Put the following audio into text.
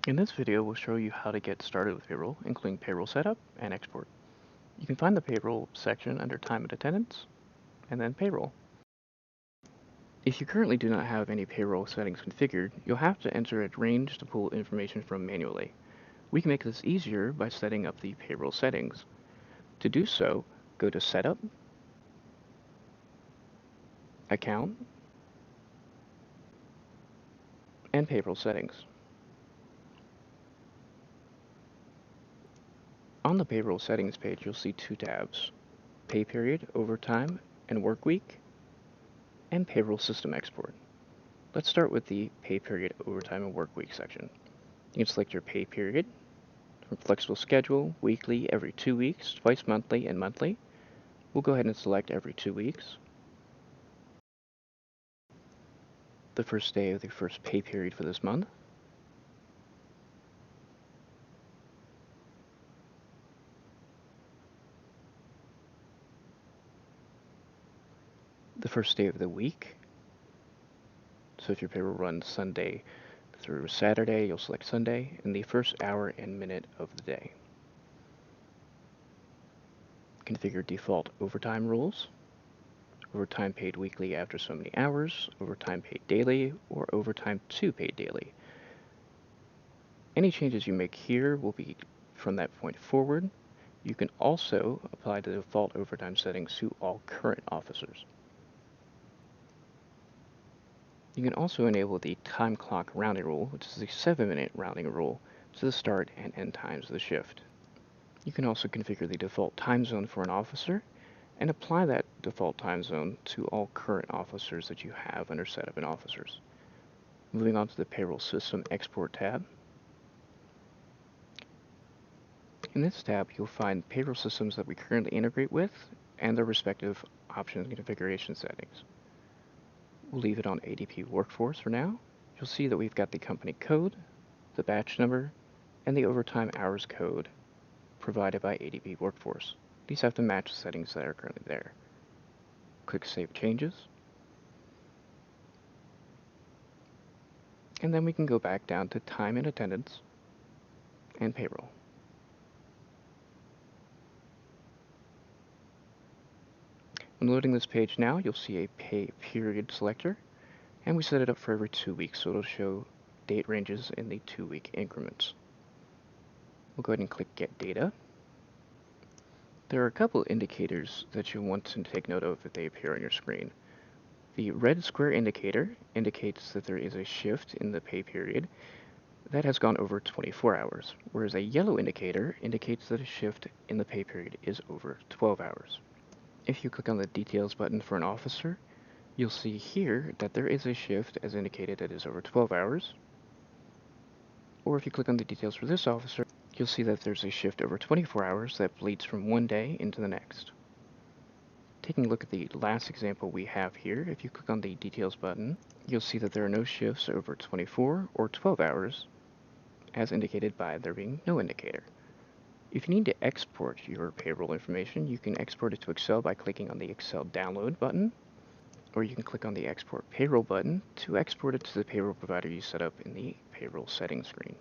In this video, we'll show you how to get started with payroll, including payroll setup and export. You can find the payroll section under time and attendance, and then payroll. If you currently do not have any payroll settings configured, you'll have to enter a range to pull information from manually. We can make this easier by setting up the payroll settings. To do so, go to Setup, Account, and Payroll Settings. On the payroll settings page, you'll see two tabs: Pay Period, Overtime, and Work Week, and Payroll System Export. Let's start with the Pay Period, Overtime, and Work Week section. You can select your pay period from flexible schedule, weekly, every 2 weeks, twice monthly, and monthly. We'll go ahead and select every 2 weeks. The first day of the first pay period for this month. The first day of the week. So if your payroll runs Sunday through Saturday, you'll select Sunday, and the first hour and minute of the day. Configure default overtime rules. Overtime paid weekly after so many hours, overtime paid daily, or overtime to paid daily. Any changes you make here will be from that point forward. You can also apply the default overtime settings to all current officers. You can also enable the time clock rounding rule, which is a 7-minute rounding rule, to the start and end times of the shift. You can also configure the default time zone for an officer and apply that default time zone to all current officers that you have under Setup and Officers. Moving on to the Payroll System Export tab. In this tab, you'll find payroll systems that we currently integrate with and their respective options and configuration settings. We'll leave it on ADP Workforce for now. You'll see that we've got the company code, the batch number, and the overtime hours code provided by ADP Workforce. These have to match the settings that are currently there. Click Save Changes. And then we can go back down to Time and Attendance and Payroll. When loading this page now, you'll see a pay period selector, and we set it up for every 2 weeks, so it'll show date ranges in the 2-week increments. We'll go ahead and click Get Data. There are a couple indicators that you'll want to take note of if they appear on your screen. The red square indicator indicates that there is a shift in the pay period that has gone over 24 hours, whereas a yellow indicator indicates that a shift in the pay period is over 12 hours. If you click on the Details button for an officer, you'll see here that there is a shift as indicated that is over 12 hours. Or if you click on the details for this officer, you'll see that there's a shift over 24 hours that bleeds from one day into the next. Taking a look at the last example we have here, if you click on the Details button, you'll see that there are no shifts over 24 or 12 hours, as indicated by there being no indicator. If you need to export your payroll information, you can export it to Excel by clicking on the Excel Download button, or you can click on the Export Payroll button to export it to the payroll provider you set up in the payroll settings screen.